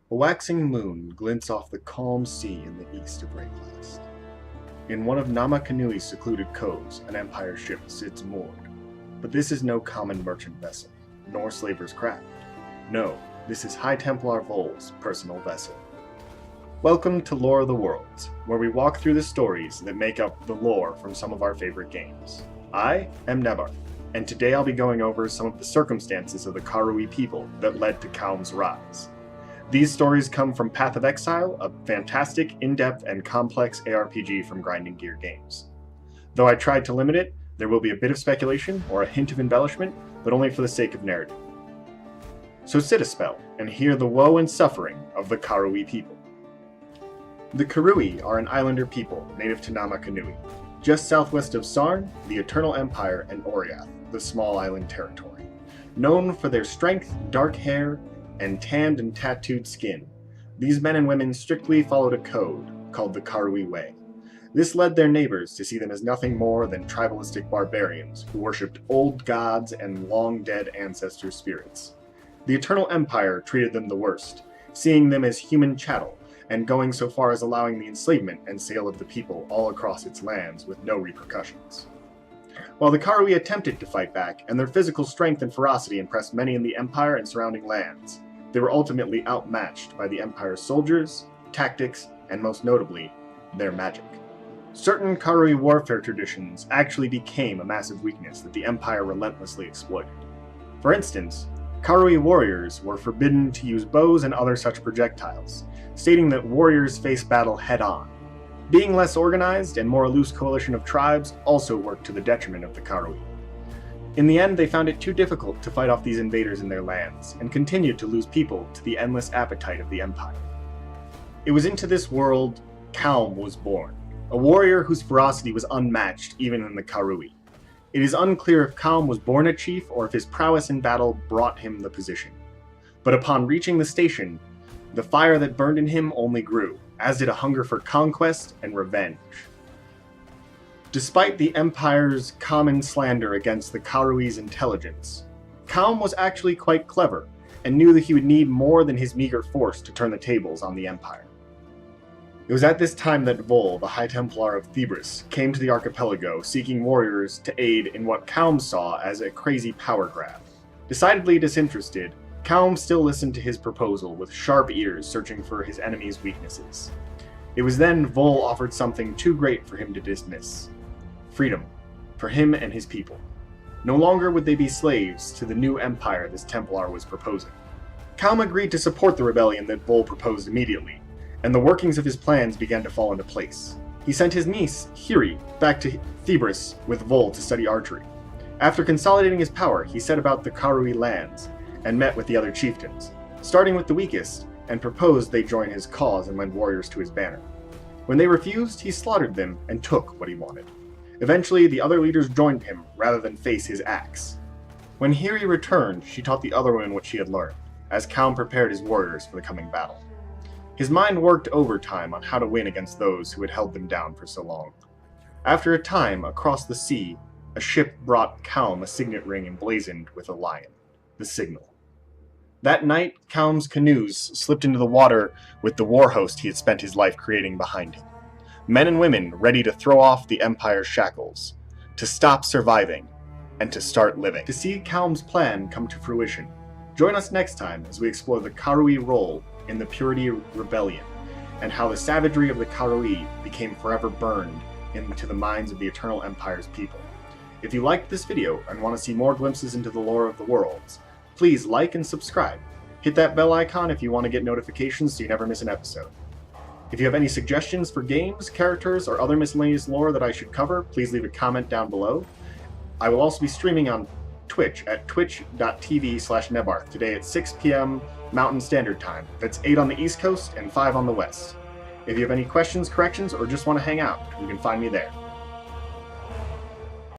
A waxing moon glints off the calm sea in the east of Rayclast. In one of Namakanui's secluded coves, an Empire ship sits moored. But this is no common merchant vessel, nor slaver's craft. No, this is High Templar Vol's personal vessel. Welcome to Lore of the Worlds, where we walk through the stories that make up the lore from some of our favorite games. I am Nebar, and today I'll be going over some of the circumstances of the Karui people that led to Kaom's rise. These stories come from Path of Exile, a fantastic, in-depth, and complex ARPG from Grinding Gear Games. Though I tried to limit it, there will be a bit of speculation or a hint of embellishment, but only for the sake of narrative. So sit a spell and hear the woe and suffering of the Karui people. The Karui are an islander people native to Namakanui, just southwest of Sarn, the Eternal Empire, and Oriath, the small island territory. Known for their strength, dark hair, and tanned and tattooed skin, these men and women strictly followed a code called the Karui Way. This led their neighbors to see them as nothing more than tribalistic barbarians who worshipped old gods and long-dead ancestor spirits. The Eternal Empire treated them the worst, seeing them as human chattel, and going so far as allowing the enslavement and sale of the people all across its lands with no repercussions. While the Karui attempted to fight back, and their physical strength and ferocity impressed many in the Empire and surrounding lands, they were ultimately outmatched by the Empire's soldiers, tactics, and most notably, their magic. Certain Karui warfare traditions actually became a massive weakness that the Empire relentlessly exploited. For instance, Karui warriors were forbidden to use bows and other such projectiles, stating that warriors face battle head-on. Being less organized and more a loose coalition of tribes also worked to the detriment of the Karui. In the end, they found it too difficult to fight off these invaders in their lands, and continued to lose people to the endless appetite of the Empire. It was into this world Kaom was born, a warrior whose ferocity was unmatched even in the Karui. It is unclear if Kaom was born a chief or if his prowess in battle brought him the position. But upon reaching the station, the fire that burned in him only grew, as did a hunger for conquest and revenge. Despite the Empire's common slander against the Karui's intelligence, Kaom was actually quite clever, and knew that he would need more than his meager force to turn the tables on the Empire. It was at this time that Vol, the High Templar of Thebris, came to the archipelago seeking warriors to aid in what Kaom saw as a crazy power grab. Decidedly disinterested, Kaom still listened to his proposal with sharp ears searching for his enemy's weaknesses. It was then Vol offered something too great for him to dismiss. Freedom, for him and his people. No longer would they be slaves to the new empire this Templar was proposing. Kaom agreed to support the rebellion that Vol proposed immediately, and the workings of his plans began to fall into place. He sent his niece, Hiri, back to Thebris with Vol to study archery. After consolidating his power, he set about the Karui lands, and met with the other chieftains, starting with the weakest, and proposed they join his cause and lend warriors to his banner. When they refused, he slaughtered them and took what he wanted. Eventually, the other leaders joined him rather than face his axe. When Hiri returned, she taught the other women what she had learned, as Kaom prepared his warriors for the coming battle. His mind worked overtime on how to win against those who had held them down for so long. After a time, across the sea, a ship brought Kaom a signet ring emblazoned with a lion, the signal. That night, Kaom's canoes slipped into the water with the war host he had spent his life creating behind him. Men and women ready to throw off the Empire's shackles, to stop surviving, and to start living. To see Kaom's plan come to fruition, join us next time as we explore the Karui role in the Purity Rebellion, and how the savagery of the Karui became forever burned into the minds of the Eternal Empire's people. If you liked this video and want to see more glimpses into the lore of the worlds, please like and subscribe. Hit that bell icon if you want to get notifications so you never miss an episode. If you have any suggestions for games, characters, or other miscellaneous lore that I should cover, please leave a comment down below. I will also be streaming on Twitch at twitch.tv/Nebarth today at 6 p.m. Mountain Standard Time. That's 8 on the East Coast and 5 on the West. If you have any questions, corrections, or just want to hang out, you can find me there.